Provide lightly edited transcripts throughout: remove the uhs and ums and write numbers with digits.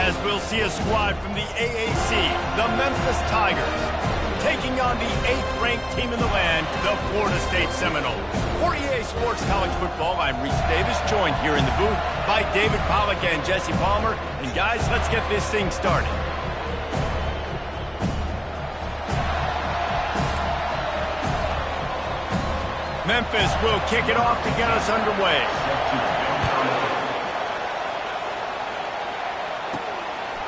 as we'll see a squad from the AAC, the Memphis Tigers, taking on the 8th-ranked team in the land, the Florida State Seminoles. For EA Sports College Football, I'm Reese Davis, joined here in the booth by David Pollack and Jesse Palmer. And guys, let's get this thing started. Memphis will kick it off to get us underway.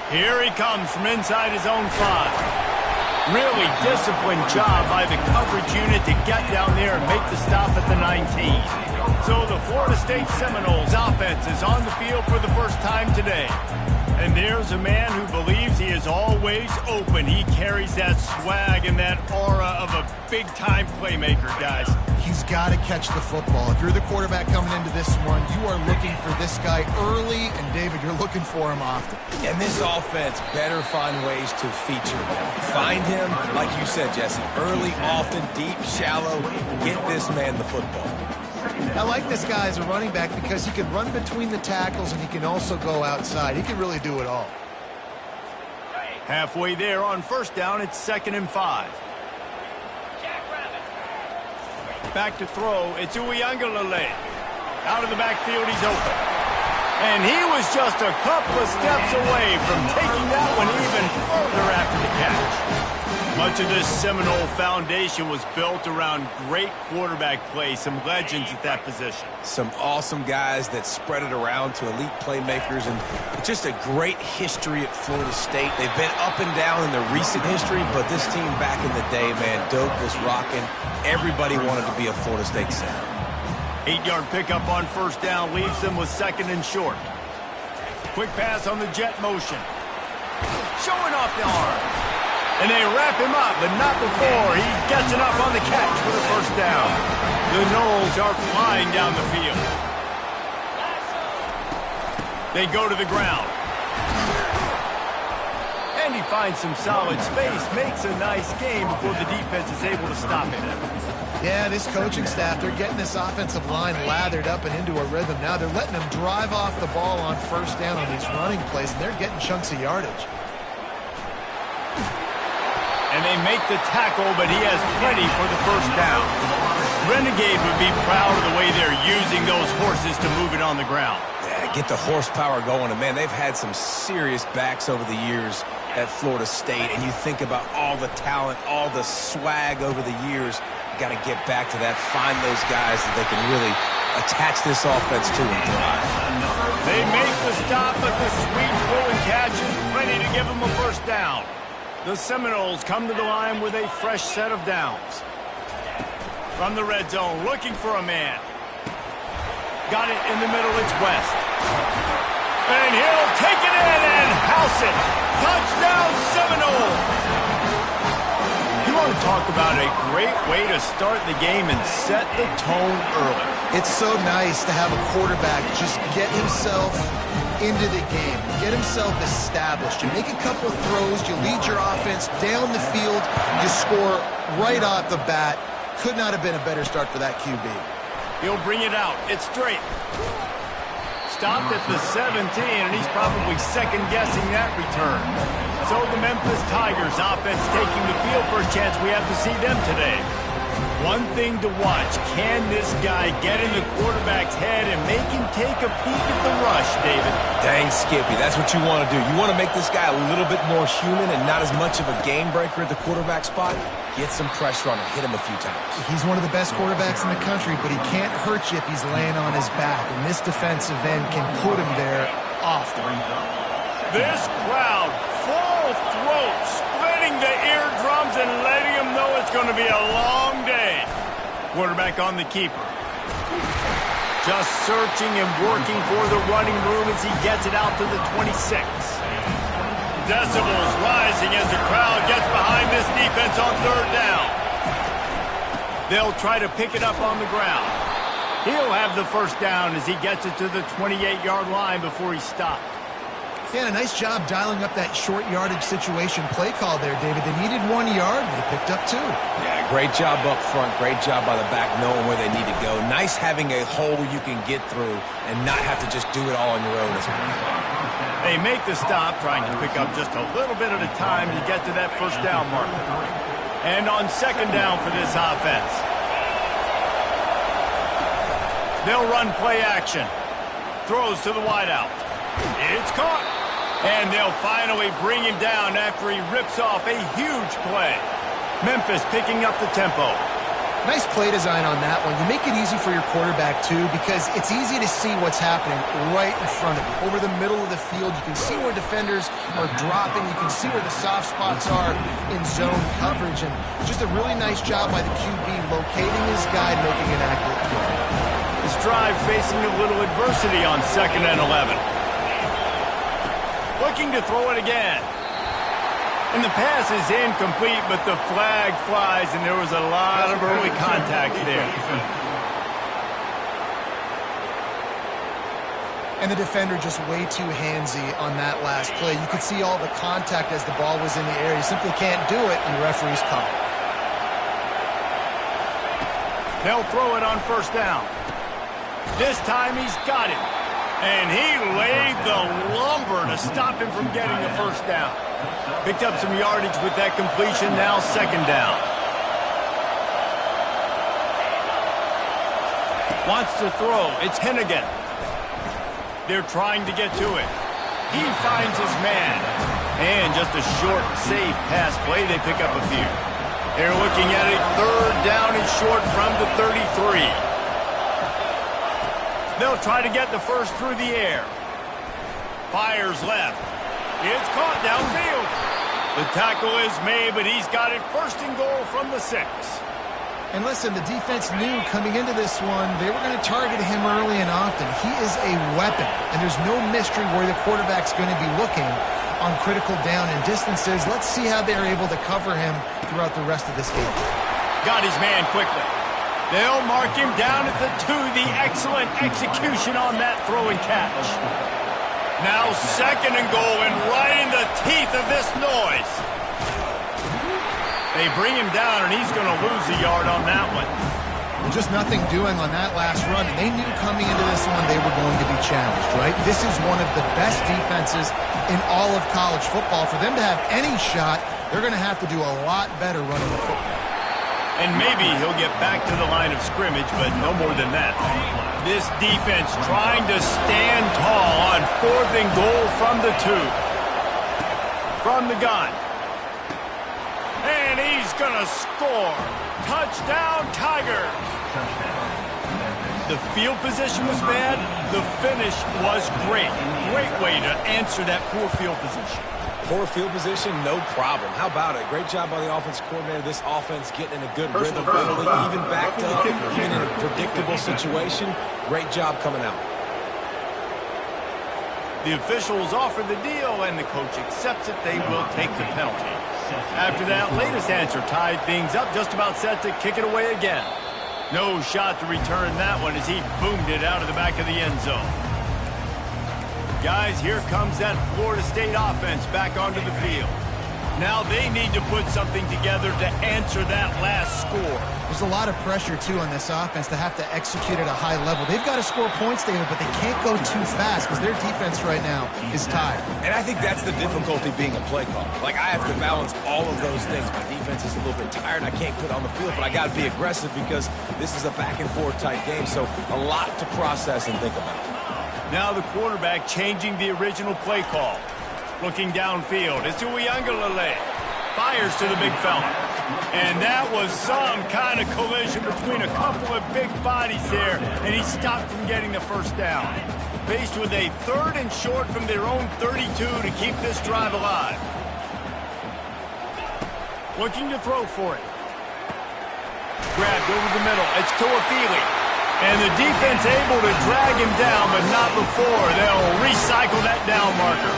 Here he comes from inside his own 5. Really disciplined job by the coverage unit to get down there and make the stop at the 19. So the Florida State Seminoles offense is on the field for the first time today. And there's a man who believes he is always open. He carries that swag and that aura of a big-time playmaker, guys. He's got to catch the football. If you're the quarterback coming into this one, you are looking for this guy early, and David, you're looking for him often. And this offense better find ways to feature him. Find him, like you said, Jesse, early, often, deep, shallow. Get this man the football. I like this guy as a running back because he can run between the tackles and he can also go outside. He can really do it all. Halfway there on first down, it's 2nd and 5. Back to throw, it's Uiagalelei. Out of the backfield, he's open. And he was just a couple of steps away from taking that one even further after the catch. Much of this Seminole foundation was built around great quarterback play, some legends at that position. Some awesome guys that spread it around to elite playmakers, and just a great history at Florida State. They've been up and down in their recent history, but this team back in the day, man, dope was rocking. Everybody wanted to be a Florida State center. 8-yard pickup on first down leaves them with 2nd and short. Quick pass on the jet motion. Showing off the arm. And they wrap him up, but not before he gets enough on the catch for the first down. The Noles are flying down the field. They go to the ground. And he finds some solid space, makes a nice game before the defense is able to stop him. Yeah, this coaching staff, they're getting this offensive line lathered up and into a rhythm. Now they're letting them drive off the ball on first down on these running plays, and they're getting chunks of yardage. And they make the tackle, but he has plenty for the first down. Renegade would be proud of the way they're using those horses to move it on the ground. Yeah, get the horsepower going. And, man, they've had some serious backs over the years at Florida State. And you think about all the talent, all the swag over the years. You got to get back to that, find those guys that they can really attach this offense to and drive. They make the stop, but the sweet throw and catch is plenty to give them a first down. The Seminoles come to the line with a fresh set of downs. From the red zone, looking for a man. Got it in the middle, it's West. And he'll take it in and house it. Touchdown, Seminoles! You want to talk about a great way to start the game and set the tone early. It's so nice to have a quarterback just get himself into the game, get himself established. You make a couple of throws, you lead your offense down the field, you score right off the bat. Could not have been a better start for that QB. He'll bring it out. It's straight. Stopped at the 17, and he's probably second-guessing that return. So the Memphis Tigers offense taking the field for a chance we have to see them today. One thing to watch, can this guy get in the quarterback's head and make him take a peek at the rush, David? Dang, Skippy, that's what you want to do. You want to make this guy a little bit more human and not as much of a game breaker at the quarterback spot. Get some pressure on him, hit him a few times. He's one of the best quarterbacks in the country, but he can't hurt you if he's laying on his back, and this defensive end can put him there often. This crowd, full throat, splitting the eardrums and letting them know it's going to be a long day. Quarterback on the keeper. Just searching and working for the running room as he gets it out to the 26. Decibels rising as the crowd gets behind this defense on third down. They'll try to pick it up on the ground. He'll have the first down as he gets it to the 28-yard line before he stopped. Yeah, a nice job dialing up that short yardage situation play call there, David. They needed 1 yard, and they picked up 2. Yeah, great job up front. Great job by the back knowing where they need to go. Nice having a hole you can get through and not have to just do it all on your own as a running back. They make the stop, trying to pick up just a little bit at a time to get to that first down marker. And on second down for this offense, they'll run play action. Throws to the wideout. It's caught. And they'll finally bring him down after he rips off a huge play. Memphis picking up the tempo. Nice play design on that one. You make it easy for your quarterback, too, because it's easy to see what's happening right in front of you. Over the middle of the field, you can see where defenders are dropping. You can see where the soft spots are in zone coverage. And just a really nice job by the QB locating his guy, making an accurate play. This drive facing a little adversity on 2nd and 11. Looking to throw it again. And the pass is incomplete, but the flag flies, and there was a lot of early contact there. And the defender just way too handsy on that last play. You could see all the contact as the ball was in the air. You simply can't do it, and the referee's call. They'll throw it on first down. This time he's got it. And he laid the lumber to stop him from getting the first down. Picked up some yardage with that completion, now second down. Wants to throw, it's Hennigan. They're trying to get to it. He finds his man. And just a short, safe pass play, they pick up a few. They're looking at a third down and short from the 33. They'll try to get the first through the air. Fires left. It's caught downfield. The tackle is made, but he's got it first and goal from the 6. And listen, the defense knew coming into this one, they were going to target him early and often. He is a weapon, and there's no mystery where the quarterback's going to be looking on critical down and distances. Let's see how they're able to cover him throughout the rest of this game. Got his man quickly. They'll mark him down at the 2. The excellent execution on that throw and catch. Now second and goal, and right in the teeth of this noise. They bring him down, and he's going to lose a yard on that one. Just nothing doing on that last run, and they knew coming into this one they were going to be challenged, right? This is one of the best defenses in all of college football. For them to have any shot, they're going to have to do a lot better running the football. And maybe he'll get back to the line of scrimmage, but no more than that. This defense trying to stand tall on 4th and goal from the 2. From the gun. And he's going to score. Touchdown, Tigers. The field position was bad. The finish was great. Great way to answer that poor field position. Poor field position, no problem. How about it? Great job by the offensive coordinator. This offense getting in a good rhythm early, even backed up, even in a predictable situation. Great job coming out. The officials offer the deal, and the coach accepts it. They will take the penalty. After that latest answer tied things up, just about set to kick it away again. No shot to return that one as he boomed it out of the back of the end zone. Guys, here comes that Florida State offense back onto the field. Now they need to put something together to answer that last score. There's a lot of pressure, too, on this offense to have to execute at a high level. They've got to score points, David, but they can't go too fast because their defense right now is tired. And I think that's the difficulty being a play caller. Like, I have to balance all of those things. My defense is a little bit tired. I can't quit on the field, but I got to be aggressive because this is a back-and-forth type game, so a lot to process and think about. Now the quarterback changing the original play call. Looking downfield, it's Uiagalelei. Fires to the big fella. And that was some kind of collision between a couple of big bodies there, and he stopped from getting the first down. Faced with a 3rd and short from their own 32 to keep this drive alive. Looking to throw for it. Grabbed over the middle. It's Toafili. And the defense able to drag him down, but not before. They'll recycle that down marker.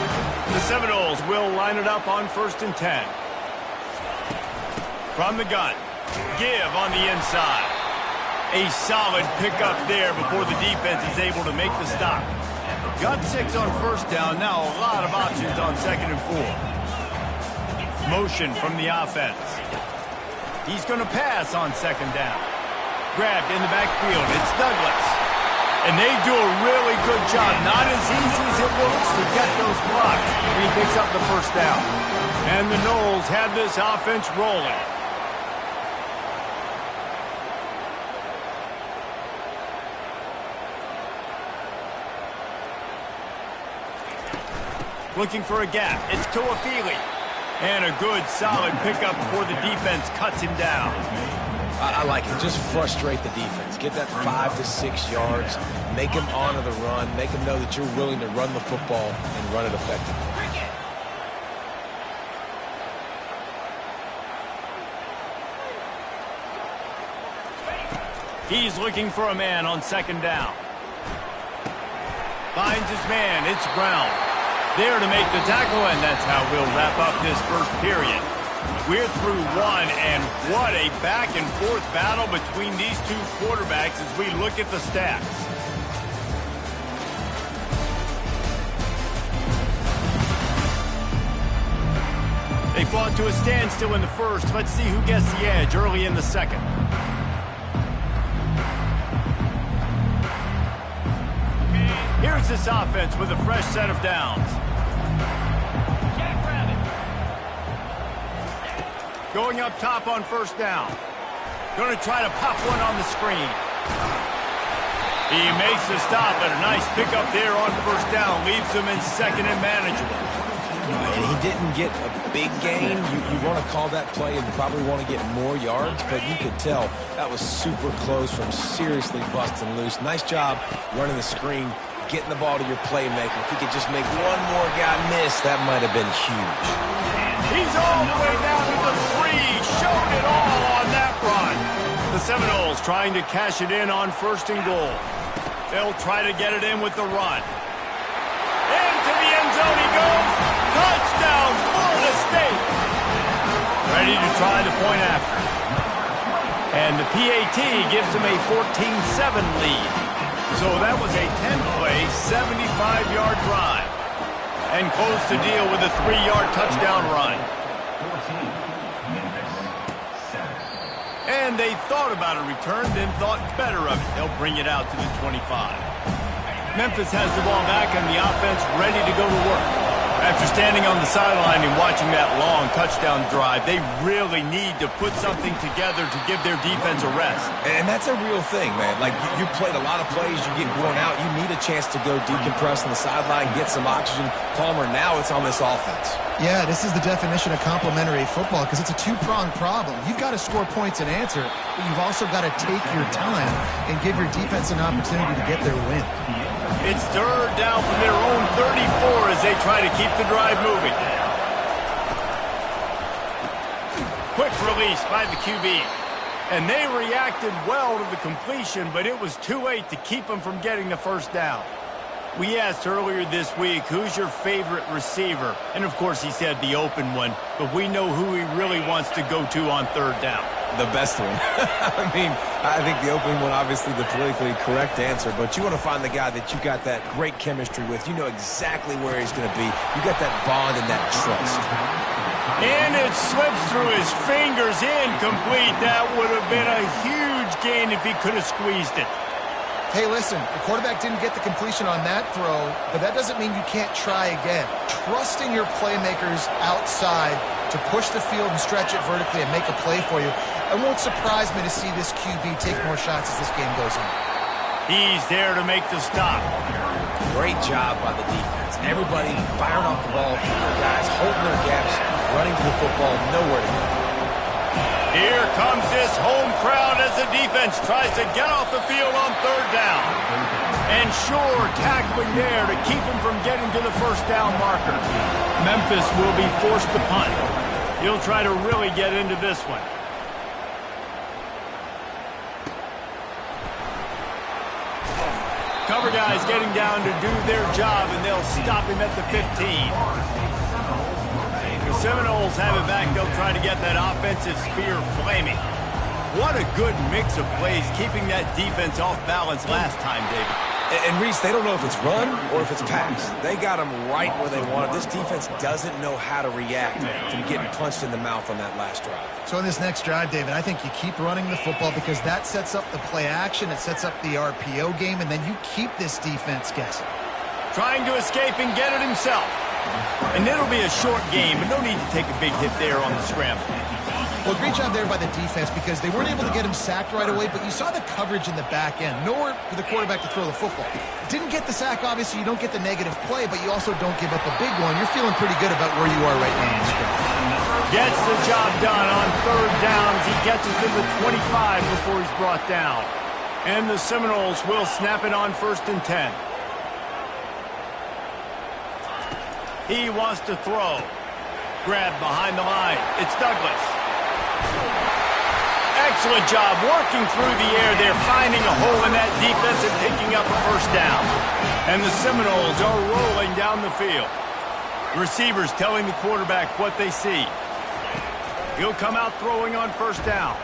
The Seminoles will line it up on 1st and 10. From the gun. Give on the inside. A solid pickup there before the defense is able to make the stop. Got 6 on first down. Now a lot of options on 2nd and 4. Motion from the offense. He's going to pass on 2nd down. Grabbed in the backfield. It's Douglas. And they do a really good job. Not as easy as it looks to get those blocks. And he picks up the first down. And the Noles have this offense rolling. Looking for a gap. It's Tuafili. And a good, solid pickup before the defense cuts him down. I like it. Just frustrate the defense. Get that 5 to 6 yards. Make them honor the run. Make them know that you're willing to run the football and run it effectively. He's looking for a man on second down. Finds his man. It's Brown. There to make the tackle, and that's how we'll wrap up this first period. We're through one, and what a back-and-forth battle between these two quarterbacks as we look at the stats. They fought to a standstill in the first. Let's see who gets the edge early in the second. Here's this offense with a fresh set of downs. Going up top on first down. Going to try to pop one on the screen. He makes the stop, and a nice pickup there on first down. Leaves him in second and manageable. And he didn't get a big gain. You want to call that play and probably want to get more yards, but you could tell that was super close from seriously busting loose. Nice job running the screen, getting the ball to your playmaker. If he could just make one more guy miss, that might have been huge. He's all the way down to the 3. Showed it all on that run. The Seminoles trying to cash it in on first and goal. They'll try to get it in with the run. Into the end zone he goes. Touchdown, Florida State. Ready to try the point after. And the PAT gives them a 14-7 lead. So that was a 10-play, 75-yard drive. And close the deal with a 3-yard touchdown run. And they thought about a return, then thought better of it. They'll bring it out to the 25. Memphis has the ball back and the offense ready to go to work. After standing on the sideline and watching that long touchdown drive, they really need to put something together to give their defense a rest. And that's a real thing, man. Like, you played a lot of plays, you get worn out, you need a chance to go decompress on the sideline, get some oxygen. Palmer, now it's on this offense. Yeah, this is the definition of complementary football because it's a two-pronged problem. You've got to score points and answer, but you've also got to take your time and give your defense an opportunity to get their win. It's third down from their own 34 as they try to keep the drive moving. Quick release by the QB. And they reacted well to the completion, but it was too late to keep them from getting the first down. We asked earlier this week, who's your favorite receiver? And, of course, he said the open one, but we know who he really wants to go to on third down. The best one. I mean, I think the open one, obviously the politically correct answer, but you want to find the guy that you got that great chemistry with. You know exactly where he's going to be. You got that bond and that trust. And it slips through his fingers, incomplete. That would have been a huge gain if he could have squeezed it. Hey, listen, the quarterback didn't get the completion on that throw, but that doesn't mean you can't try again. Trusting your playmakers outside to push the field and stretch it vertically and make a play for you. It won't surprise me to see this QB take more shots as this game goes on. He's there to make the stop. Great job by the defense. Everybody firing off the ball, keeping their guys holding their gaps, running to the football, nowhere to go. Here comes this home crowd as the defense tries to get off the field on third down. And sure, tackling there to keep him from getting to the first down marker. Memphis will be forced to punt. He'll try to really get into this one. Cover guys getting down to do their job, and they'll stop him at the 15. The Seminoles have it back. They'll try to get that offensive spear flaming. What a good mix of plays, keeping that defense off balance last time, David. And Reese, they don't know if it's run or if it's pass. They got them right where they want it. This defense doesn't know how to react from getting punched in the mouth on that last drive. So in this next drive, David, I think you keep running the football because that sets up the play action, it sets up the RPO game, and then you keep this defense guessing. Trying to escape and get it himself. And it'll be a short game, but no need to take a big hit there on the scramble. Well, great job there by the defense because they weren't able to get him sacked right away, but you saw the coverage in the back end. Nowhere for the quarterback to throw the football. Didn't get the sack, obviously. You don't get the negative play, but you also don't give up a big one. You're feeling pretty good about where you are right now in the scrimmage. Gets the job done on third down as he gets it to the 25 before he's brought down. And the Seminoles will snap it on 1st and 10. He wants to throw. Grab behind the line. It's Douglas. Excellent job working through the air there, finding a hole in that defense and picking up a first down. And the Seminoles are rolling down the field. Receivers telling the quarterback what they see. He'll come out throwing on 1st down.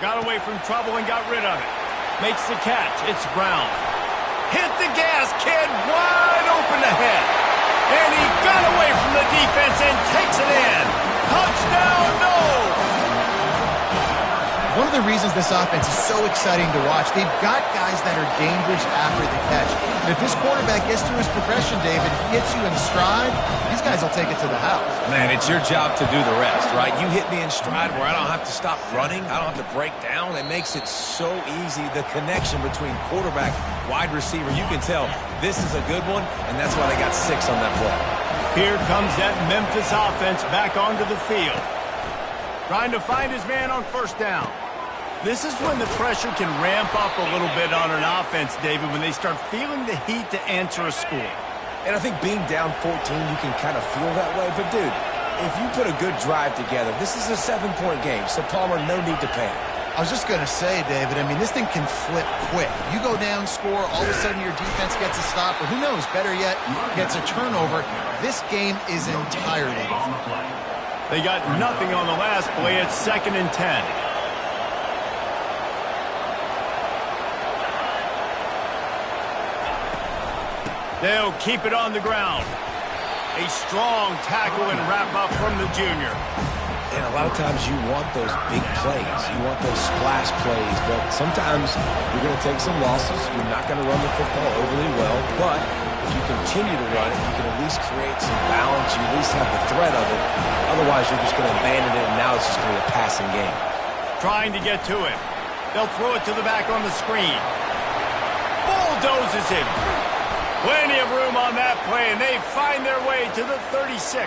Got away from trouble and got rid of it. Makes the catch. It's Brown. Hit the gas, kid. Wide open ahead. And he got away from the defense and takes it in. Touchdown, no! One of the reasons this offense is so exciting to watch, they've got guys that are dangerous after the catch. And if this quarterback gets through his progression, David, hits you in stride, these guys will take it to the house. Man, it's your job to do the rest, right? You hit me in stride where I don't have to stop running. I don't have to break down. It makes it so easy. The connection between quarterback, wide receiver, you can tell this is a good one, and that's why they got 6 on that play. Here comes that Memphis offense back onto the field. Trying to find his man on 1st down. This is when the pressure can ramp up a little bit on an offense, David, when they start feeling the heat to answer a score. And I think being down 14, you can kind of feel that way. But, dude, if you put a good drive together, this is a 7-point game, so Palmer, no need to panic. I was just going to say, David, I mean, this thing can flip quick. You go down, score, all of a sudden your defense gets a stop, or who knows, better yet, gets a turnover. This game is entirely different. They got nothing on the last play. It's 2nd and 10. They'll keep it on the ground. A strong tackle and wrap-up from the junior. And a lot of times you want those big plays. You want those splash plays. But sometimes you're going to take some losses. You're not going to run the football overly well. But if you continue to run it, you can at least create some balance. You at least have the threat of it. Otherwise, you're just going to abandon it, and now it's just going to be a passing game. Trying to get to him. They'll throw it to the back on the screen. Bulldozes him. Plenty of room on that play, and they find their way to the 36.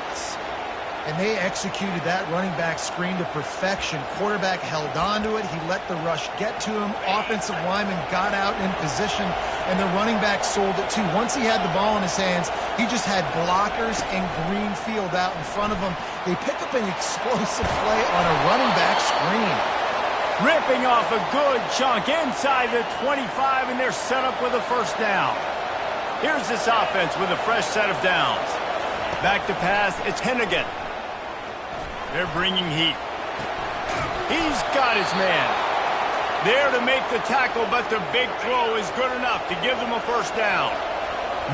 And they executed that running back screen to perfection. Quarterback held on to it. He let the rush get to him. Offensive lineman got out in position, and the running back sold it too. Once he had the ball in his hands, he just had blockers and green field out in front of him. They pick up an explosive play on a running back screen. Ripping off a good chunk inside the 25, and they're set up with a first down. Here's this offense with a fresh set of downs. Back to pass, it's Hennigan. They're bringing heat. He's got his man. There to make the tackle, but the big throw is good enough to give them a first down.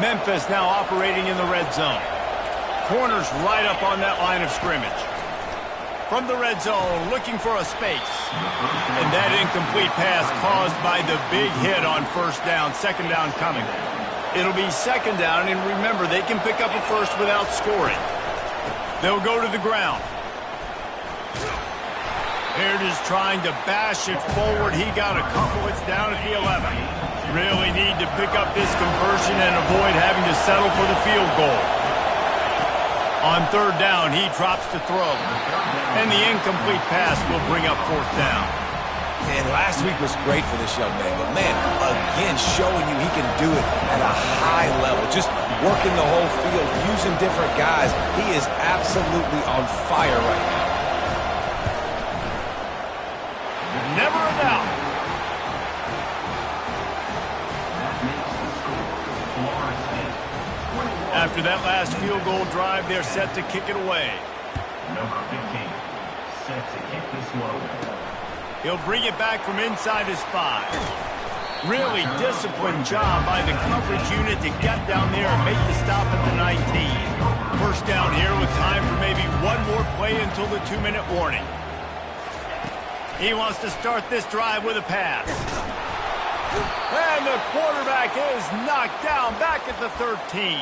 Memphis now operating in the red zone. Corners right up on that line of scrimmage. From the red zone, looking for a space. And that incomplete pass caused by the big hit on first down. 2nd down coming. It'll be 2nd down, and remember, they can pick up a first without scoring. They'll go to the ground. They're just trying to bash it forward. He got a couple. It's down at the 11. Really need to pick up this conversion and avoid having to settle for the field goal. On 3rd down, he drops to throw. And the incomplete pass will bring up 4th down. And last week was great for this young man. But, man, again, showing you he can do it at a high level. Just working the whole field, using different guys. He is absolutely on fire right now. Never a doubt. After that last field goal drive, they're set to kick it away. Number 15, set to kick this one. He'll bring it back from inside his 5. Really disciplined job by the coverage unit to get down there and make the stop at the 19. First down here with time for maybe one more play until the 2-minute warning. He wants to start this drive with a pass. And the quarterback is knocked down back at the 13.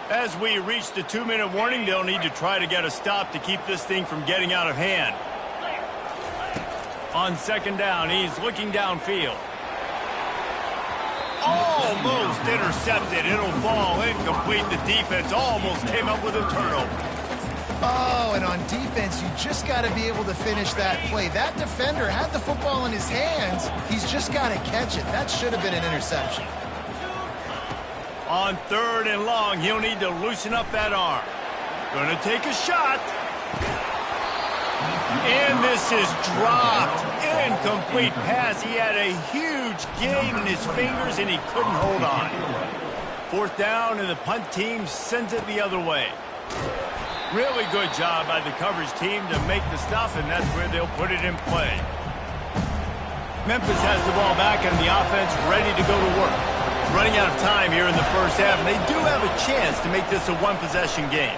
As we reach the 2-minute warning, they'll need to try to get a stop to keep this thing from getting out of hand. On second down, he's looking downfield. Almost intercepted. It'll fall incomplete. The defense almost came up with a turnover. Oh, and on defense, you just got to be able to finish that play. That defender had the football in his hands. He's just got to catch it. That should have been an interception. On third and long, he'll need to loosen up that arm. Gonna take a shot. And this is dropped. Incomplete pass. He had a huge gain in his fingers, and he couldn't hold on. Fourth down, and the punt team sends it the other way. Really good job by the coverage team to make the stop, and that's where they'll put it in play. Memphis has the ball back, and the offense ready to go to work. Running out of time here in the first half, and they do have a chance to make this a one-possession game.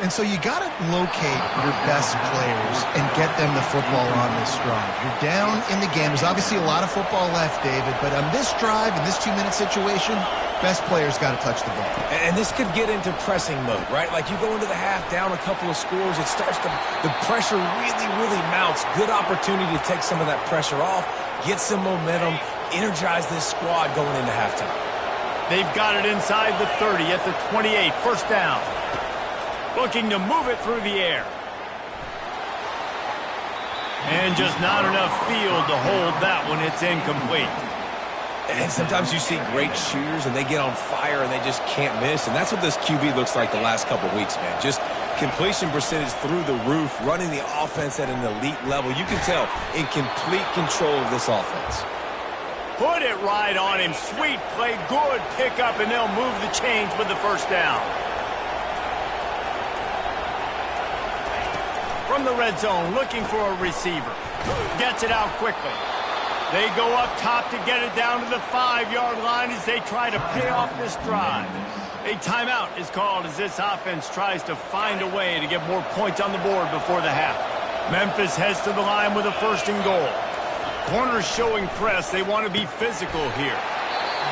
And so you got to locate your best players and get them the football on this drive. You're down in the game. There's obviously a lot of football left, David, but on this drive, in this 2-minute situation, best players got to touch the ball. And this could get into pressing mode, right? Like you go into the half, down a couple of scores, it starts to, the pressure really, really mounts. Good opportunity to take some of that pressure off, get some momentum, energize this squad going into halftime. They've got it inside the 30 at the 28, first down. Looking to move it through the air. And just not enough field to hold that one. It's incomplete. And sometimes you see great shooters and they get on fire and they just can't miss. And that's what this QB looks like the last couple weeks, man. Just completion percentage through the roof, running the offense at an elite level. You can tell in complete control of this offense. Put it right on him. Sweet play, good pickup, and they'll move the chains with the first down. From the red zone, looking for a receiver. Gets it out quickly. They go up top to get it down to the 5-yard line as they try to pay off this drive. A timeout is called as this offense tries to find a way to get more points on the board before the half. Memphis heads to the line with a first and goal. Corners showing press. They want to be physical here.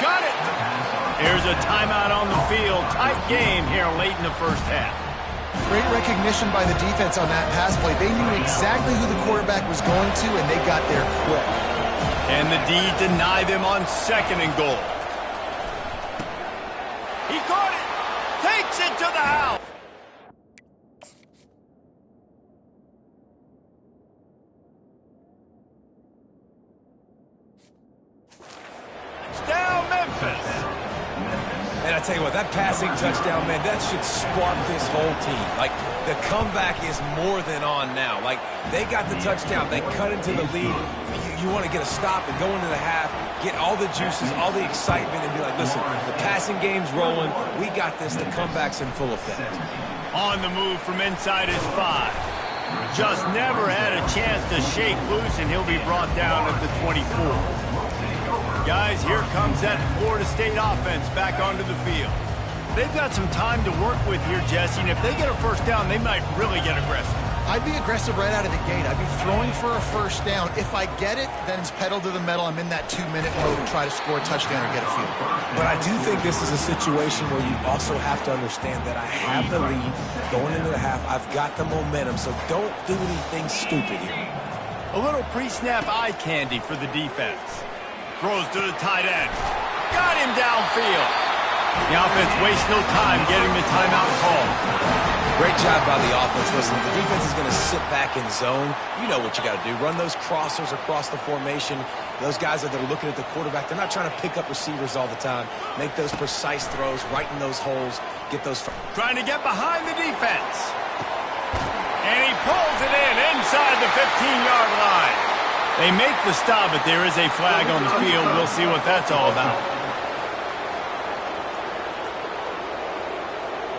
Got it! Here's a timeout on the field. Tight game here late in the first half. Great recognition by the defense on that pass play. They knew exactly who the quarterback was going to, and they got there quick. And the D deny them on second and goal. He caught it! Takes it to the house! Touchdown, Memphis! And I tell you what, that passing touchdown, man, that should spark this whole team. Like, the comeback is more than on now. Like, they got the touchdown. They cut into the lead. You want to get a stop and go into the half, get all the juices, all the excitement, and be like, listen, the passing game's rolling. We got this. The comeback's in full effect. On the move from inside his 5. Just never had a chance to shake loose, and he'll be brought down at the 24. Guys, here comes that Florida State offense back onto the field. They've got some time to work with here, Jesse, and if they get a first down, they might really get aggressive. I'd be aggressive right out of the gate. I'd be throwing for a first down. If I get it, then it's pedal to the metal. I'm in that 2-minute mode and try to score a touchdown or get a field goal. But I do think this is a situation where you also have to understand that I have the lead going into the half. I've got the momentum, so don't do anything stupid here. A little pre-snap eye candy for the defense. Throws to the tight end. Got him downfield. The offense wastes no time getting the timeout call. Great job by the offense. Listen, the defense is going to sit back in zone. You know what you got to do. Run those crossers across the formation. Those guys that are looking at the quarterback, they're not trying to pick up receivers all the time. Make those precise throws, right in those holes. Get those. Trying to get behind the defense. And he pulls it in inside the 15-yard line. They make the stop, but there is a flag on the field. We'll see what that's all about.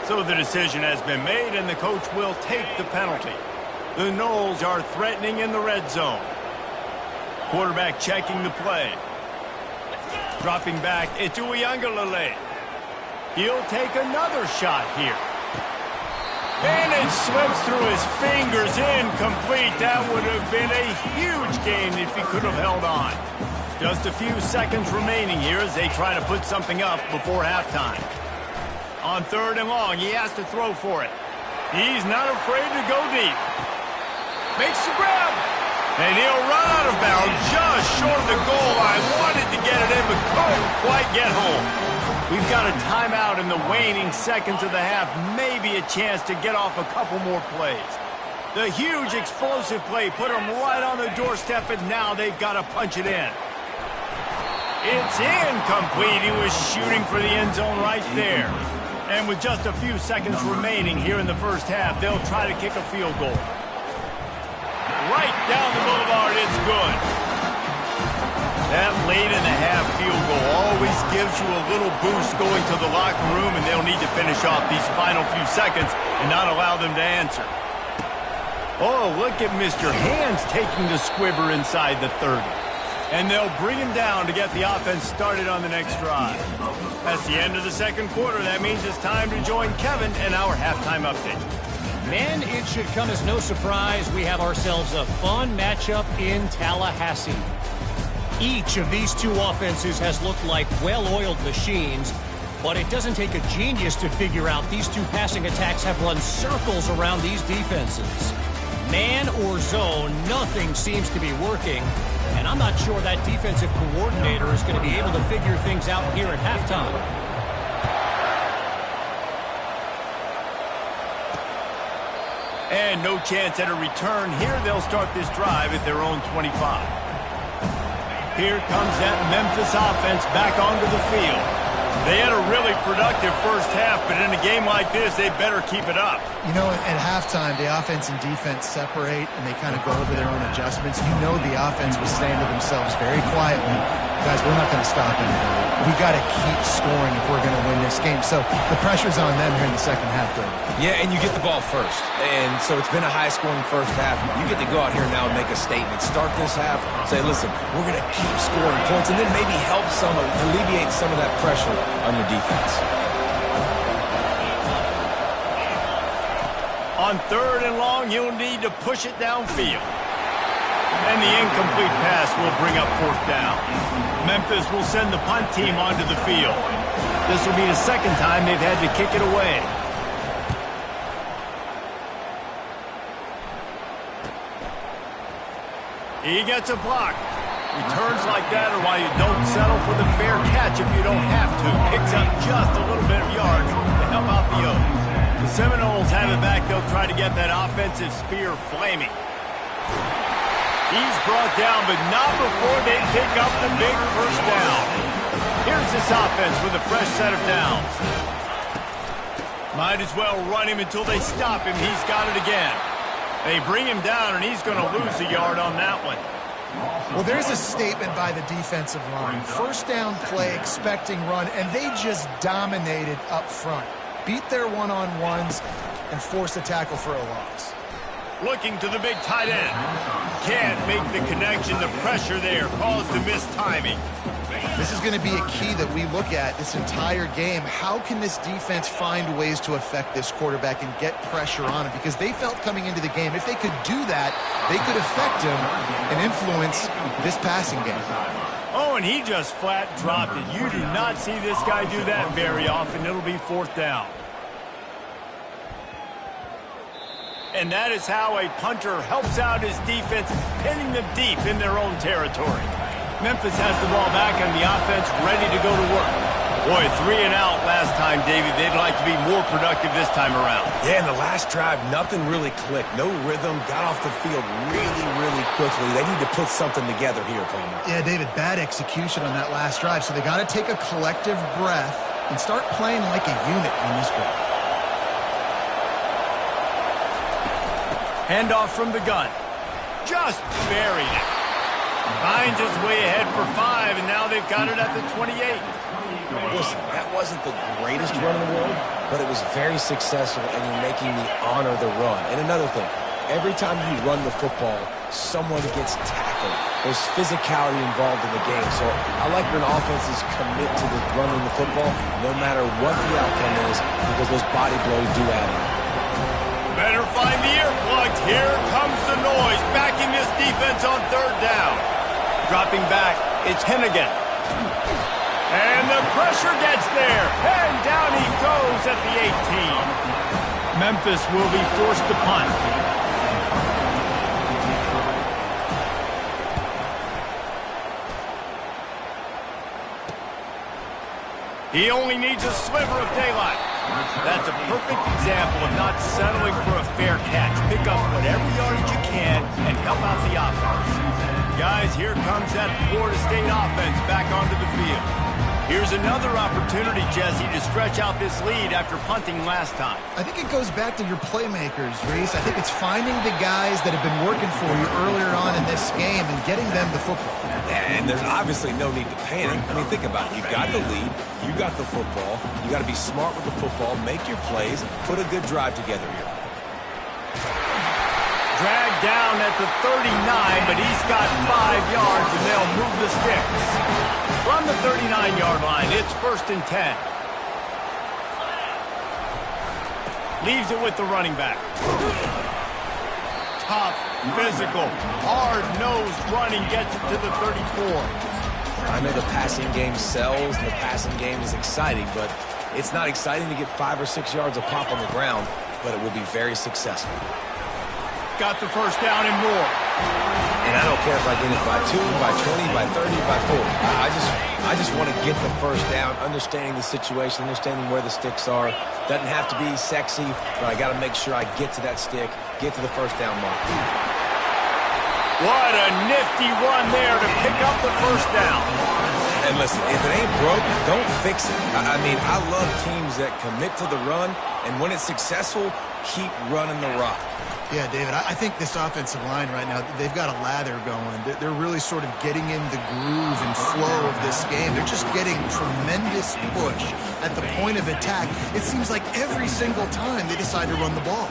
So the decision has been made, and the coach will take the penalty. The Noles are threatening in the red zone. Quarterback checking the play. Dropping back, it's Uyangalele. He'll take another shot here. And it slips through his fingers, incomplete. That would have been a huge gain if he could have held on. Just a few seconds remaining here as they try to put something up before halftime. On 3rd and long, he has to throw for it. He's not afraid to go deep. Makes the grab. And he'll run out of bounds just short of the goal line. Wanted to get it in, but couldn't quite get home. We've got a timeout in the waning seconds of the half. Maybe a chance to get off a couple more plays. The huge explosive play put them right on the doorstep, and now they've got to punch it in. It's incomplete. He was shooting for the end zone right there. And with just a few seconds remaining here in the first half, they'll try to kick a field goal. Right down the boulevard, it's good. That late in the half field goal always gives you a little boost going to the locker room, and they'll need to finish off these final few seconds and not allow them to answer. Oh, look at Mr. Hands taking the squibber inside the 30. And they'll bring him down to get the offense started on the next drive. That's the end of the second quarter. That means it's time to join Kevin and our halftime update. Man, it should come as no surprise we have ourselves a fun matchup in Tallahassee. Each of these two offenses has looked like well-oiled machines, but it doesn't take a genius to figure out these two passing attacks have run circles around these defenses. Man or zone, nothing seems to be working. And I'm not sure that defensive coordinator is going to be able to figure things out here at halftime. And no chance at a return here. They'll start this drive at their own 25. Here comes that Memphis offense back onto the field. They had a really productive first half, but in a game like this, they better keep it up. You know, at halftime, the offense and defense separate, and they kind of go over their own adjustments. You know the offense was saying to themselves very quietly, guys, we're not going to stop anybody. We got to keep scoring if we're going to win this game. So the pressure's on them here in the second half, though. Yeah, and you get the ball first. And so it's been a high-scoring first half. You get to go out here now and make a statement. Start this half, say, listen, we're going to keep scoring points, and then maybe help alleviate some of that pressure on your defense. On 3rd and long, you'll need to push it downfield. And the incomplete pass will bring up 4th down. Memphis will send the punt team onto the field. This will be the second time they've had to kick it away. He gets a block. Returns like that are why you don't settle for the fair catch if you don't have to. Picks up just a little bit of yards to help out the Oaks. The Seminoles have it back. They'll try to get that offensive spear flaming. He's brought down, but not before they pick up the big first down. Here's this offense with a fresh set of downs. Might as well run him until they stop him. He's got it again. They bring him down, and he's going to lose a yard on that one. Well, there's a statement by the defensive line. First down play, expecting run, and they just dominated up front. Beat their one-on-ones and forced a tackle for a loss. Looking to the big tight end. Can't make the connection. The pressure there caused the missed timing. This is going to be a key that we look at this entire game. How can this defense find ways to affect this quarterback and get pressure on him? Because they felt coming into the game, if they could do that, they could affect him and influence this passing game. Oh, and he just flat dropped it. You do not see this guy do that very often. It'll be 4th down. And that is how a punter helps out his defense, pinning them deep in their own territory. Memphis has the ball back and the offense ready to go to work. Boy, 3 and out last time, Davey. They'd like to be more productive this time around. Yeah, in the last drive, nothing really clicked. No rhythm, got off the field really, really quickly. They need to put something together here, Coleman. Yeah, David, bad execution on that last drive. So they got to take a collective breath and start playing like a unit on this drive. Handoff from the gun. Just buried it. Finds his way ahead for 5, and now they've got it at the 28. Listen, that wasn't the greatest run in the world, but it was very successful, and you're making me honor the run. And another thing, Every time you run the football, someone gets tackled. There's physicality involved in the game. So I like when offenses commit to the running the football, no matter what the outcome is, because those body blows do add up. Better find the earplugs. Here comes the noise. Backing this defense on third down. Dropping back, it's Hennigan. And the pressure gets there. And down he goes at the 18. Memphis will be forced to punt. He only needs a sliver of daylight. That's a perfect example of not settling for a fair catch. Pick up whatever yardage you can and help out the offense. Guys, here comes that Florida State offense back onto the field. Here's another opportunity, Jesse, to stretch out this lead after punting last time. I think it goes back to your playmakers, Reese. I think it's finding the guys that have been working for you earlier on in this game and getting them the football. And there's obviously no need to panic. I mean, think about it. You got the lead. You got the football. You got to be smart with the football, make your plays, put a good drive together here. Dragged down at the 39, but he's got 5 yards, and they'll move the sticks. From the 39-yard line, it's 1st and 10. Leaves it with the running back. Tough, physical, hard-nosed running gets it to the 34. I know the passing game sells and the passing game is exciting, but it's not exciting to get 5 or 6 yards of pop on the ground, but it will be very successful. Got the first down and more. And I don't care if I get it by 2, by 20, by 30, by 40. I just want to get the first down, understanding the situation, understanding where the sticks are. Doesn't have to be sexy, but I got to make sure I get to that stick, get to the first down mark. What a nifty run there to pick up the first down. And listen, if it ain't broke, don't fix it. I mean, I love teams that commit to the run, and when it's successful, keep running the rock. Yeah, David, I think this offensive line right now, they've got a lather going. They're really sort of getting in the groove and flow of this game. They're just getting tremendous push at the point of attack. It seems like every single time they decide to run the ball.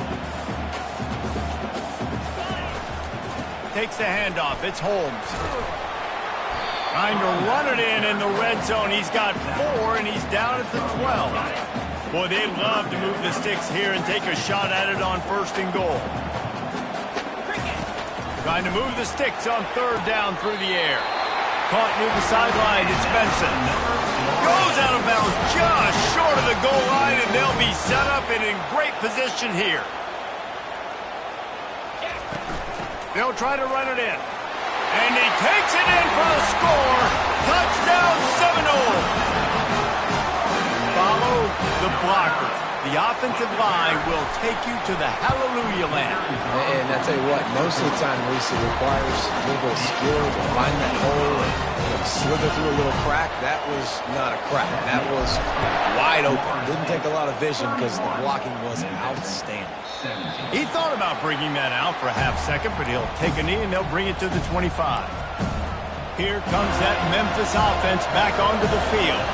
Takes the handoff. It's Holmes. Trying to run it in the red zone. He's got 4, and he's down at the 12. Boy, they'd love to move the sticks here and take a shot at it on 1st and goal. Trying to move the sticks on 3rd down through the air. Caught near the sideline, it's Benson. Goes out of bounds just short of the goal line, and they'll be set up and in great position here. They'll try to run it in. And he takes it in for the score. Touchdown Seminoles. Follow the blockers. The offensive line will take you to the hallelujah land. And I tell you what, most of the time, Reese, it requires a little bit of skill to find that hole and slither through a little crack. That was not a crack. That was wide open. Didn't take a lot of vision because the blocking was outstanding. He thought about bringing that out for a half second, but he'll take a knee and they'll bring it to the 25. Here comes that Memphis offense back onto the field.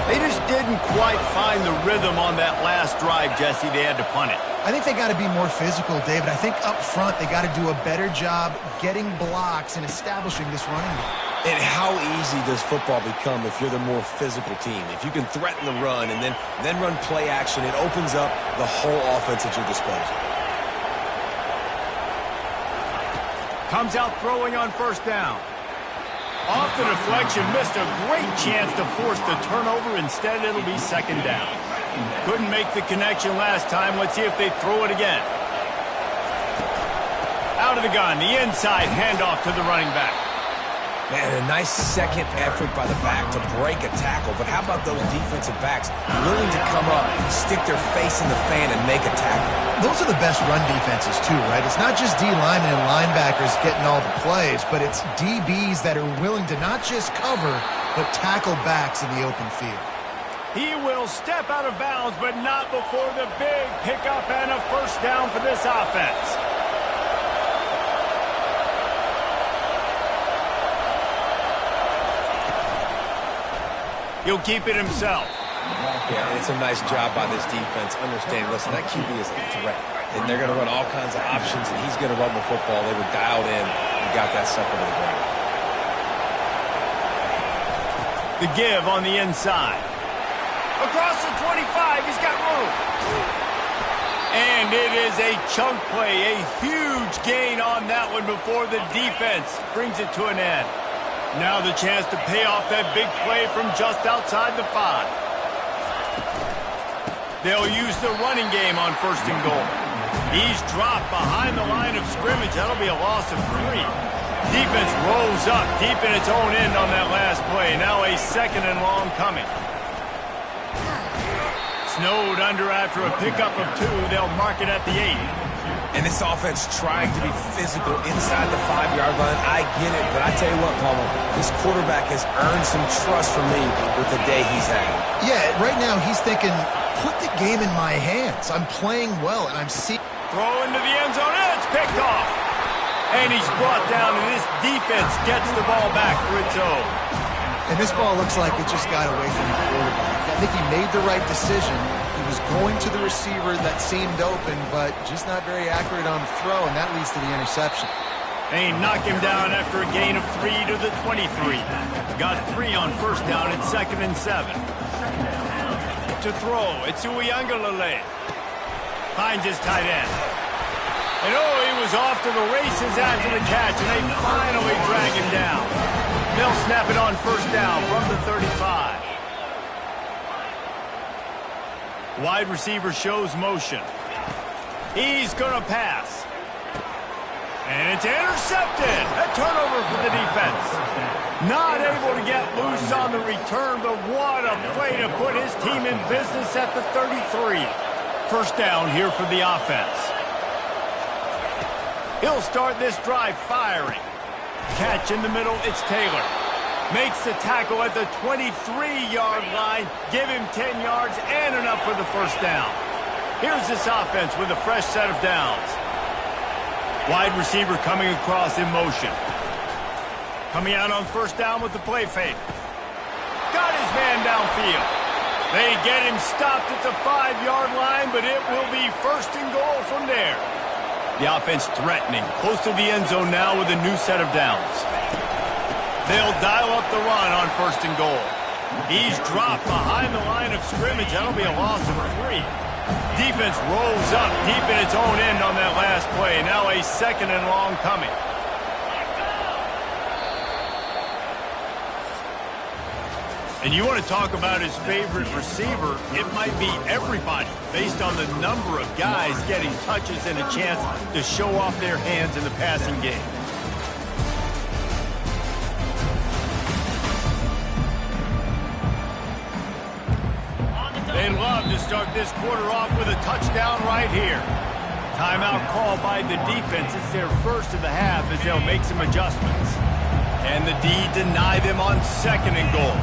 They just didn't quite find the rhythm on that last drive, Jesse. They had to punt it. I think they got to be more physical, David. I think up front they got to do a better job getting blocks and establishing this running game. And how easy does football become if you're the more physical team? If you can threaten the run and then run play action, it opens up the whole offense at your disposal. Comes out throwing on 1st down. Off the deflection, missed a great chance to force the turnover. Instead, it'll be 2nd down. Couldn't make the connection last time. Let's see if they throw it again. Out of the gun, the inside handoff to the running back. Man, a nice second effort by the back to break a tackle. But how about those defensive backs willing to come up, stick their face in the fan, and make a tackle? Those are the best run defenses, too, right? It's not just D linemen and linebackers getting all the plays, but it's DBs that are willing to not just cover, but tackle backs in the open field. He will step out of bounds, but not before the big pickup and a 1st down for this offense. He'll keep it himself. Yeah, it's a nice job by this defense. Understand, listen, that QB is a threat. and they're going to run all kinds of options, and he's going to run the football. They were dialed in and got that sucker to the ground. The give on the inside. Across the 25, he's got room. And it is a chunk play, a huge gain on that one before the defense brings it to an end. Now the chance to pay off that big play from just outside the 5. They'll use the running game on 1st and goal. He's dropped behind the line of scrimmage. That'll be a loss of 3. Defense rolls up deep in its own end on that last play. Now a 2nd and long coming. Snowed under after a pickup of 2. They'll mark it at the 8. And this offense trying to be physical inside the 5-yard line. I get it, but I tell you what, Palmer, this quarterback has earned some trust from me with the day he's had. Yeah, right now he's thinking, put the game in my hands. I'm playing well, and I'm seeing... Throw into the end zone, and it's picked off. And he's brought down, and this defense gets the ball back for its own. And this ball looks like it just got away from the quarterback. I think he made the right decision. He was going to the receiver that seemed open, but just not very accurate on the throw, and that leads to the interception. They knock him down after a gain of 3 to the 23. Got 3 on 1st down at 2nd and 7. To throw, it's Uiagalelei. Finds his tight end. And he was off to the races after the catch, and they finally drag him down. They'll snap it on 1st down from the 35. Wide receiver shows motion. He's going to pass. And it's intercepted. A turnover for the defense. Not able to get loose on the return, but what a play to put his team in business at the 33. 1st down here for the offense. He'll start this drive firing. Catch in the middle, it's Taylor. Makes the tackle at the 23-yard line. Give him 10 yards and enough for the 1st down. Here's this offense with a fresh set of downs. Wide receiver coming across in motion. Coming out on 1st down with the play fake. Got his man downfield. They get him stopped at the 5-yard line, but it will be 1st and goal from there. The offense threatening, close to the end zone now with a new set of downs. They'll dial up the run on 1st and goal. He's dropped behind the line of scrimmage. That'll be a loss of 3. Defense rolls up deep in its own end on that last play. Now a 2nd and long coming. And you want to talk about his favorite receiver, it might be everybody, based on the number of guys getting touches and a chance to show off their hands in the passing game. They love to start this quarter off with a touchdown right here. Timeout called by the defense. It's their 1st of the half as they'll make some adjustments. And the D deny them on 2nd and goal.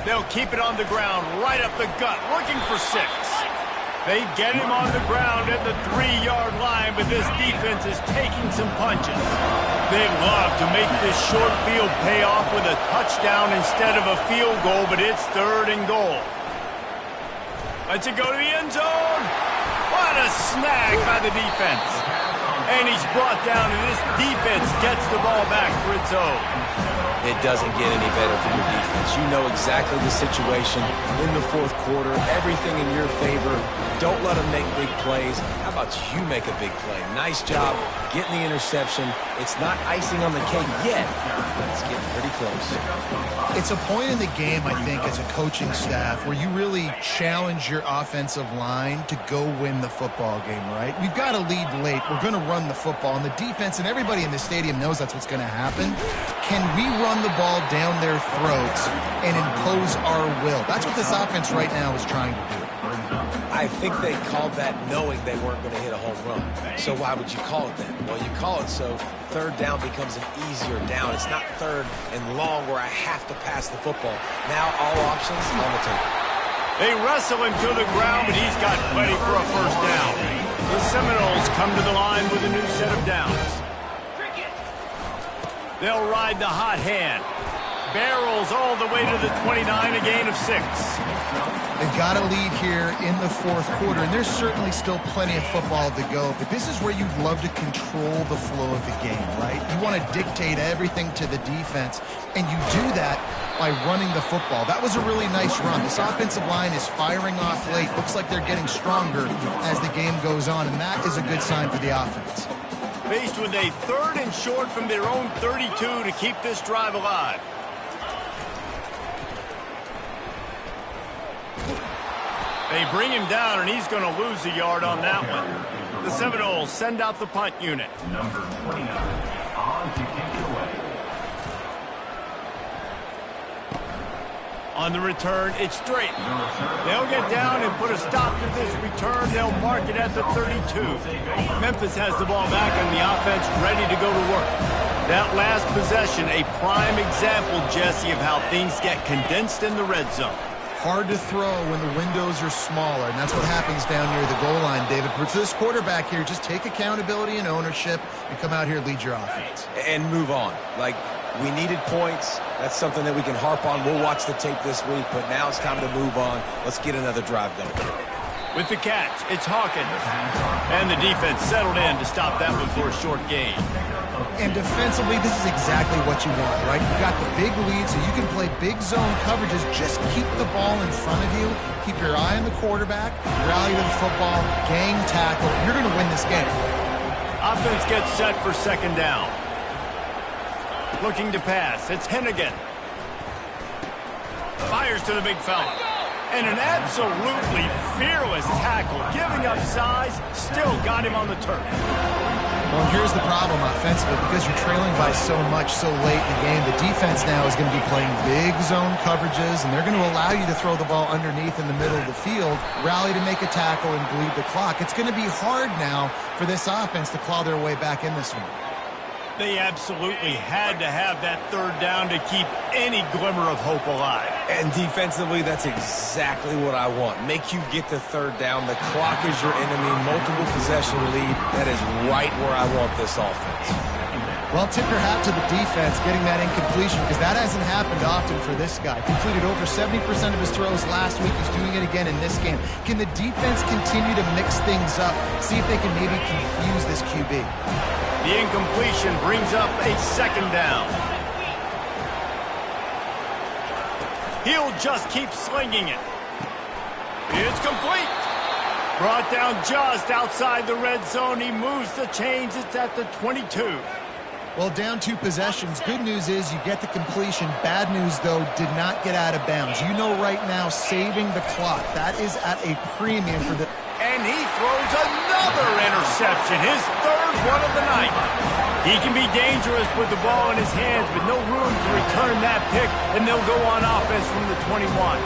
They'll keep it on the ground, right up the gut, looking for 6. They get him on the ground at the 3-yard line, but this defense is taking some punches. They'd love to make this short field pay off with a touchdown instead of a field goal, but it's 3rd and goal. Let's it go to the end zone. What a snag by the defense. And he's brought down, and this defense gets the ball back for its own. It doesn't get any better for your defense. You know exactly the situation in the 4th quarter. Everything in your favor. Don't let them make big plays. How about you make a big play? Nice job getting the interception. It's not icing on the cake yet, but it's getting pretty close. It's a point in the game, I think, as a coaching staff where you really challenge your offensive line to go win the football game, right? We've got to lead late. We're going to run the football, and the defense and everybody in the stadium knows that's what's going to happen. Can we run the ball down their throats and impose our will? That's what this offense right now is trying to do. I think they called that knowing they weren't going to hit a home run. So why would you call it that? Well, you call it so 3rd down becomes an easier down. It's not 3rd and long where I have to pass the football. Now all options on the table. They wrestle him to the ground, but he's got plenty for a 1st down. The Seminoles come to the line with a new set of downs. They'll ride the hot hand. barrels all the way to the 29, a gain of 6. They've got a lead here in the fourth quarter, and there's certainly still plenty of football to go, but this is where you'd love to control the flow of the game, right? You want to dictate everything to the defense, and you do that by running the football. That was a really nice run. This offensive line is firing off late. Looks like they're getting stronger as the game goes on, and that is a good sign for the offense. Faced with a 3rd and short from their own 32 to keep this drive alive. They bring him down, and he's going to lose a yard on that one. The Seminoles send out the punt unit. Number 29, on to kick it away. On the return, it's straight. They'll get down and put a stop to this return. They'll mark it at the 32. Memphis has the ball back, and the offense ready to go to work. That last possession, a prime example, Jesse, of how things get condensed in the red zone. Hard to throw when the windows are smaller, and that's what happens down near the goal line, David. But for this quarterback here, just take accountability and ownership and come out here and lead your offense. And move on. Like, we needed points. That's something that we can harp on. We'll watch the tape this week, but now it's time to move on. Let's get another drive going. With the catch, it's Hawkins. And the defense settled in to stop that one for a short gain. And defensively, this is exactly what you want, right? You've got the big lead, so you can play big zone coverages. Just keep the ball in front of you. Keep your eye on the quarterback. Rally to the football. Gang tackle. You're going to win this game. Offense gets set for 2nd down. Looking to pass. It's Hennigan. Fires to the big fella. And an absolutely fearless tackle. Giving up size. Still got him on the turf. Well, here's the problem offensively. Because you're trailing by so much so late in the game, the defense now is going to be playing big zone coverages, and they're going to allow you to throw the ball underneath in the middle of the field, rally to make a tackle, and bleed the clock. It's going to be hard now for this offense to claw their way back in this one. They absolutely had to have that 3rd down to keep any glimmer of hope alive. And defensively, that's exactly what I want. Make you get the 3rd down. The clock is your enemy. Multiple possession lead. That is right where I want this offense. Well, tip your hat to the defense getting that incompletion, because that hasn't happened often for this guy. Completed over 70% of his throws last week. He's doing it again in this game. Can the defense continue to mix things up? See if they can maybe confuse this QB. The incompletion brings up a 2nd down. He'll just keep slinging it. It's complete. Brought down just outside the red zone. He moves the chains. It's at the 22. Well, down 2 possessions. Good news is you get the completion. Bad news, though, did not get out of bounds. You know right now, saving the clock. That is at a premium for the... And he throws another interception, his 3rd one of the night. He can be dangerous with the ball in his hands, but no room to return that pick, and they'll go on offense from the 21.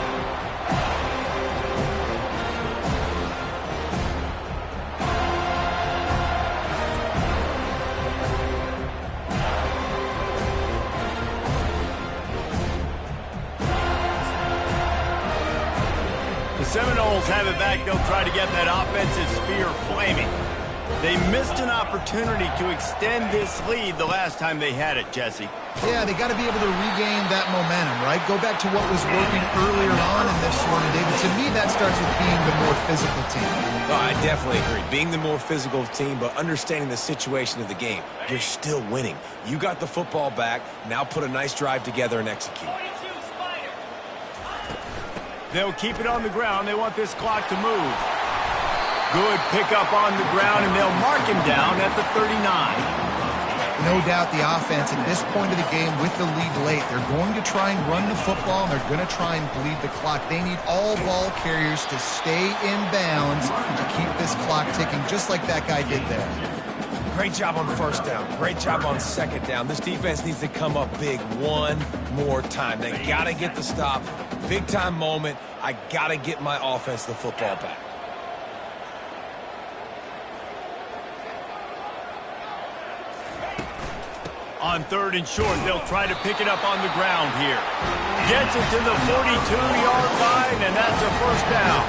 Seminoles have it back. They'll try to get that offensive spear flaming. They missed an opportunity to extend this lead the last time they had it, Jesse. Yeah, they got to be able to regain that momentum, right? Go back to what was working earlier on in this one, David. To me, that starts with being the more physical team. No, I definitely agree. Being the more physical team, but understanding the situation of the game. You're still winning. You got the football back. Now put a nice drive together and execute. They'll keep it on the ground. They want this clock to move. Good pickup on the ground, and they'll mark him down at the 39. No doubt the offense at this point of the game with the lead late, they're going to try and run the football, and they're going to try and bleed the clock. They need all ball carriers to stay in bounds to keep this clock ticking, just like that guy did there. Great job on 1st down. Great job on 2nd down. This defense needs to come up big one more time. They got to get the stop. Big time moment. I got to get my offense the football back. On 3rd and short, they'll try to pick it up on the ground here. Gets it to the 42-yard line, and that's a 1st down.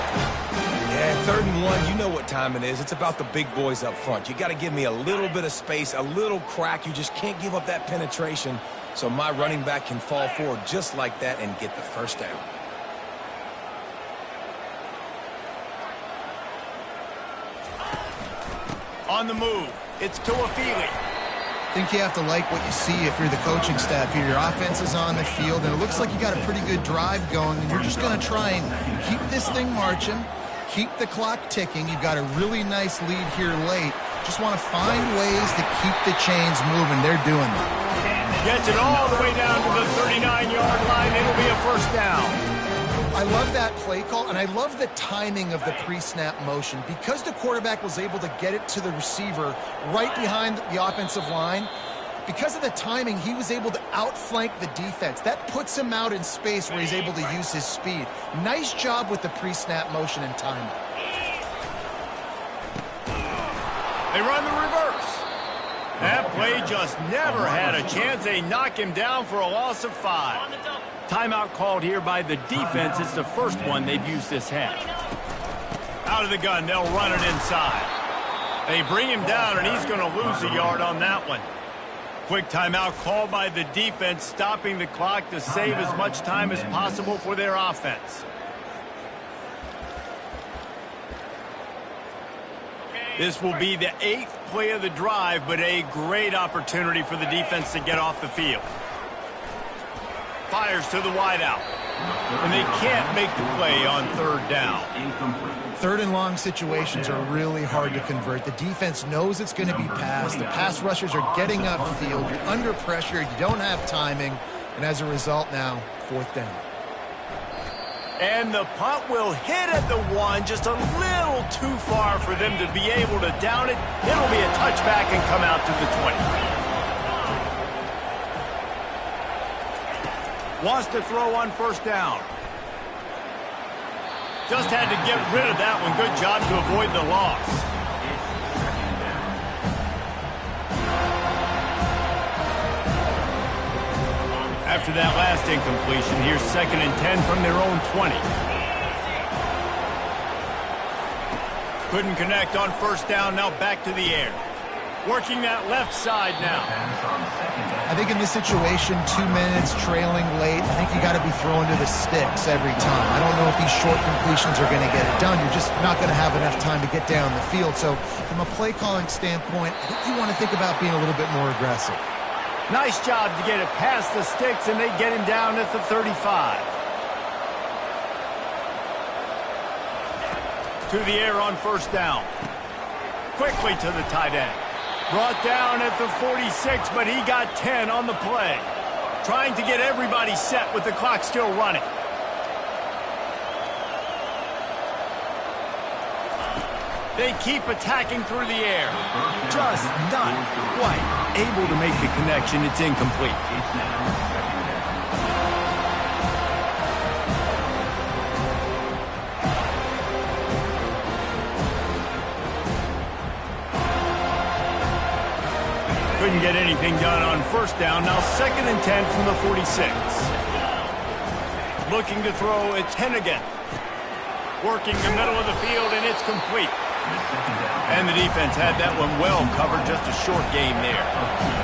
Yeah, 3rd and 1, you know what time it is. It's about the big boys up front. You got to give me a little bit of space, a little crack. You just can't give up that penetration. So my running back can fall forward just like that and get the first down. On the move, it's Tuafili. I think you have to like what you see if you're the coaching staff here. Your offense is on the field, and it looks like you got a pretty good drive going, and you're just going to try and keep this thing marching, keep the clock ticking. You've got a really nice lead here late. Just want to find ways to keep the chains moving. They're doing it. Gets it all the way down to the 39-yard line. It'll be a first down. I love that play call, and I love the timing of the pre-snap motion. Because the quarterback was able to get it to the receiver right behind the offensive line, because of the timing, he was able to outflank the defense. That puts him out in space where he's able to use his speed. Nice job with the pre-snap motion and timing. They run the reverse. That play just never had a chance. They knock him down for a loss of 5. Timeout called here by the defense. It's the first one they've used this half. Out of the gun, they'll run it inside. They bring him down, and he's going to lose a yard on that one. Quick timeout called by the defense, stopping the clock to save as much time as possible for their offense. This will be the 8th play of the drive, but a great opportunity for the defense to get off the field. Fires to the wideout. And they can't make the play on third down. Third and long situations are really hard to convert. The defense knows it's going to be passed. The pass rushers are getting upfield. You're under pressure. You don't have timing. And as a result now, fourth down. And the punt will hit at the 1, just a little too far for them to be able to down it. It'll be a touchback and come out to the 20. Wants to throw on first down. Just had to get rid of that one. Good job to avoid the loss. After that last incompletion, here's 2nd and 10 from their own 20. Couldn't connect on first down. Now back to the air. Working that left side now. I think in this situation, 2 minutes, trailing late, I think you got to be throwing to the sticks every time. I don't know if these short completions are going to get it done. You're just not going to have enough time to get down the field. So from a play calling standpoint, I think you want to think about being a little bit more aggressive. Nice job to get it past the sticks, and they get him down at the 35. To the air on first down. Quickly to the tight end. Brought down at the 46, but he got 10 on the play. Trying to get everybody set with the clock still running. They keep attacking through the air. Just not quite able to make the connection. It's incomplete. Couldn't get anything done on first down. Now 2nd and 10 from the 46. Looking to throw, it's Hennigan. Working the middle of the field, and it's complete. And the defense had that one well covered. Just a short game there.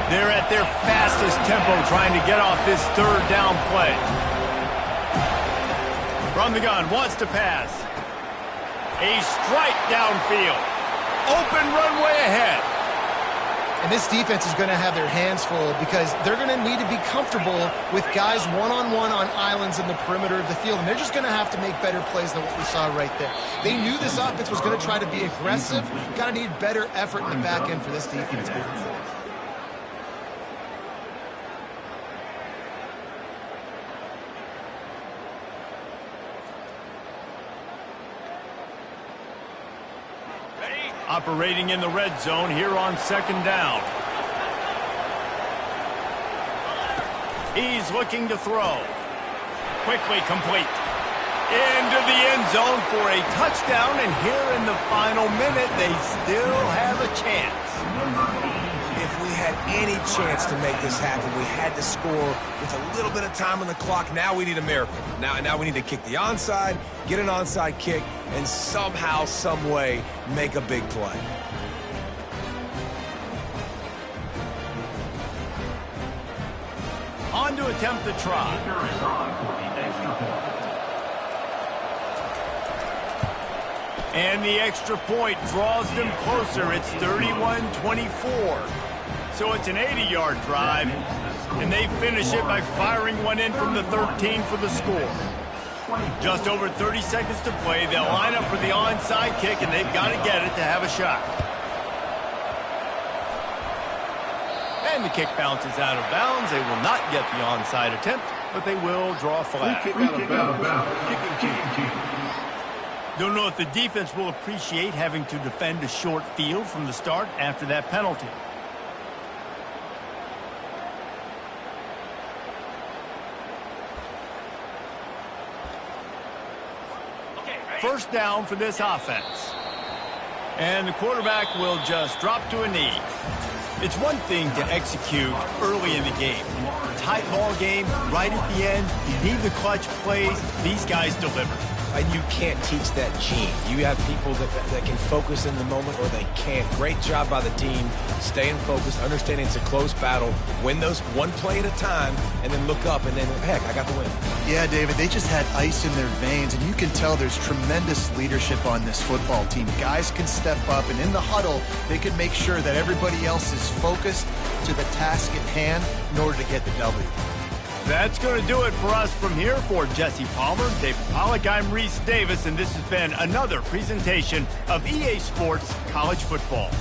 They're at their fastest tempo trying to get off this third down play. From the gun, wants to pass. A strike downfield. Open runway ahead. And this defense is going to have their hands full because they're going to need to be comfortable with guys one-on-one on islands in the perimeter of the field. And they're just going to have to make better plays than what we saw right there. They knew this offense was going to try to be aggressive. Got to need better effort in the back end for this defense moving forward. Operating in the red zone here on 2nd down. He's looking to throw. Quickly complete. Into the end zone for a touchdown, and here in the final minute, they still have a chance. If we had any chance to make this happen, we had to score with a little bit of time on the clock. Now we need a miracle. Now we need to kick the onside, get an onside kick, and somehow, some way, make a big play. On to attempt the try. Kicker is on for the extra point. And the extra point draws them closer. It's 31-24. So it's an 80-yard drive, and they finish it by firing one in from the 13 for the score. Just over 30 seconds to play. They'll line up for the onside kick, and they've got to get it to have a shot. And the kick bounces out of bounds. They will not get the onside attempt, but they will draw a flag. Free kick out of bounds. Kicking team. Don't know if the defense will appreciate having to defend a short field from the start after that penalty. First down for this offense. And the quarterback will just drop to a knee. It's one thing to execute early in the game. Tight ball game, right at the end, you need the clutch plays. These guys deliver. And you can't teach that gene. You have people that can focus in the moment or they can't. Great job by the team, staying focused, understanding it's a close battle, win those one play at a time, and then look up and then, heck, I got the win. Yeah, David, they just had ice in their veins, and you can tell there's tremendous leadership on this football team. Guys can step up, and in the huddle, they can make sure that everybody else is focused to the task at hand in order to get the W. That's going to do it for us from here. For Jesse Palmer, David Pollack, I'm Reese Davis, and this has been another presentation of EA Sports College Football.